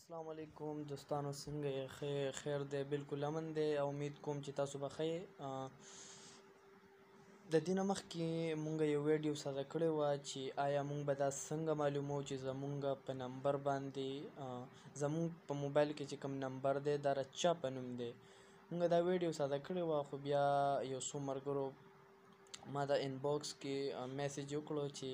السلام علیکم دوستانو، څنګه یې؟ خیر دی، بالکل امن دی او امید کوم چې تاسو به ښه د دې نه مخکې مونږ یو ویډیو ساده کړې وه چې آیا مونږ به دا څنګه معلومو چې زمونږ په نمبر باندې زمونږ په موبایل کې چې کوم نمبر دی دا د چا په نوم دی. مونږ دا ویډیو ساده کړې وه، خو بیا یو څو ملګرو ما دا انباکس کې میسج وکړو چې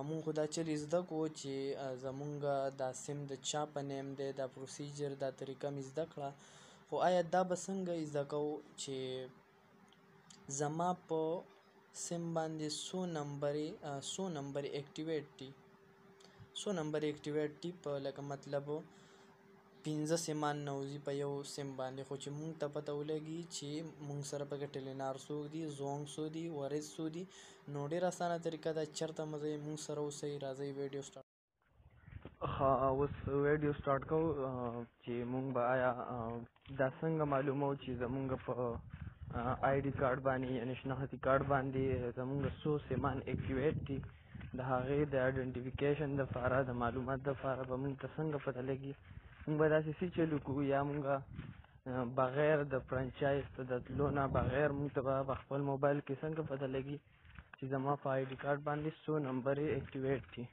مونږ خو دا چل زده کړو چې زمونږ دا سیم د چا په نیم دی، دا پروسیجر دا طریقه مې زده کړه، خو آیا دا به څنګه زده کوو چې زما په سیم باندې څو نمبرې اکټیویټ دي په لکه مطلب 15 سیمان نوځي په یو سیم باندې، خو چې مونږ ته پته ولګي چې مونږ سره پکې ټیلینار څوک دي، زونګ څو دي، وریځ څو دي. نو ډېره اسانه طریقه ده، چېرته مه ځئ، مونږ سره اوسئ. راځئ ویډیو سټارټ. اوس ویډیو سټارټ کوو چې مونږ به آیا دا څنګه معلومو چې زمونږ په آی ډي کارډ باندې یعنې شناختي کارډ باندې زمونږ څو سیمان اکټیویټ دي. د هغې د آیډنټیفیکیشن دپاره د معلومات دپاره به مونږ ته څنګه پته لګي. مونږ به داسې څه چل وکړو یا مونږ بغیر د فرانچایز ته د تلو نه بغیر مونږ ته به په خپل موبایل کې څنګه پته لګي چې زما په آی ډي کارډ باندې څو نمبرې اکټیویټ دي.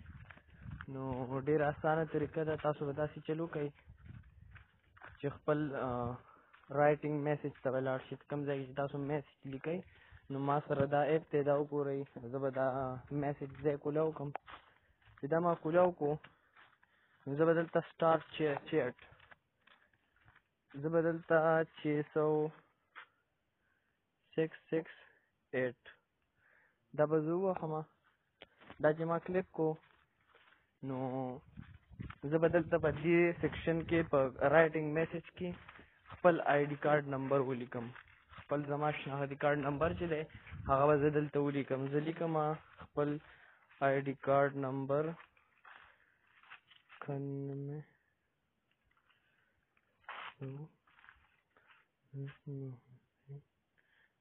نو ډېره اسانه طریقه ده، تاسو به داسې چل وکئ چې خپل رایټینګ میسج ته به لاړ شئ. کوم ځای کې چې تاسو میسج لیکئ نو ما سره دا ایپ دی، دا وګورئ. زه به دا میسج ځای کولاو کړم. چې دا ما کولاو کړو نو زه به دلته سټارټ چیټ، زه به دلته 60668 دا به زه ووهم. دا چې ما کلیک کو نو زه به دلته په دې سیکشن کې په رایټینګ میسج کې خپل آی ډي کارډ نمبر ولیکم. خپل زما شناختي کارډ نمبر چې دی هغه به زه دلته ولیکم. زه لیکم خپل آی ډي کارډ نمبر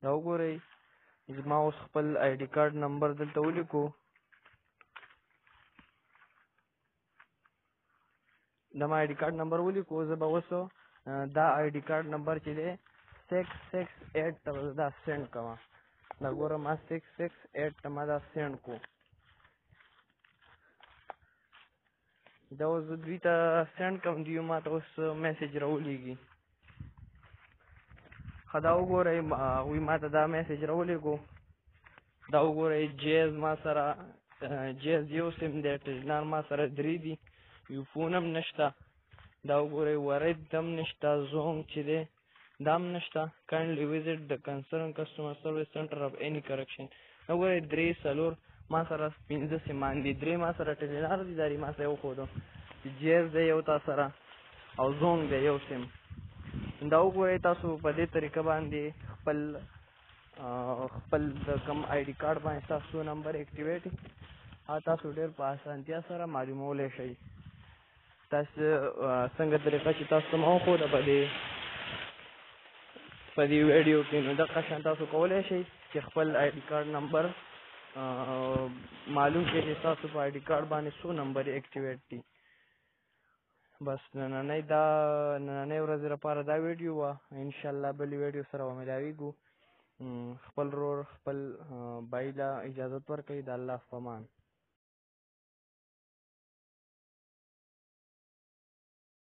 دا وګورئ. زما اوس خپل آی ډي کارډ نمبر دلته ولیکو. دا ما آی ډي کارډ نمبر ولیکو. زه به اوس دا آی ډي کارډ نمبر چې دی 668 ته به دا سینډ کوم. دا ګوره ما 668 ته ما دا سینډ کو. دا اوس زه دوی ته سینډ کوم، دوی ما ته اوس میسج راولیږي. ښه دا وګورئ، هغوی ما ته دا میسج راولیږو. دا وګورئ جیز ما سره جیز یو سیم دی، ټیلینار ما سره 3 دي، یوفون هم نشته. دا وګورئ ورید هم نشته، زونګ چې دی دا هم نشته. کاینډلي وزټ د کنسرن کسټمر سروس سنټر اف اینی کریکشن. دا وګورئ 3 4 ما سره 15 سیمان دي، 3 ما سره ټیلینار دي، دا ما سره وښودو. جیز دی یو تا سره او زونګ دی یو سیم. دا وګورئ تاسو په دې طریقه باندې خپل د کوم آی ډي کارډ باندې تاسو نمبر اکټیویټ تاسو ډېر په اسانتیا سره معلومولی شئ. تاسو څنګه طریقه چې تاسو ته ما وښوده په دې ویډیو کې، نو دغه شان تاسو کولی شئ چې خپل آی ډي کارډ نمبر معلوم کړئ چې تاسو په آی ډي کارډ باندې څو نمبرې اکټیویټ دي. بس نننۍ ورځې لپاره دا ویډیو وه. انشاءالله بلې ویډیو سره به ملاویږو. خپل ورور خپل بھائی له اجازت ورکوئ. د الله په امان.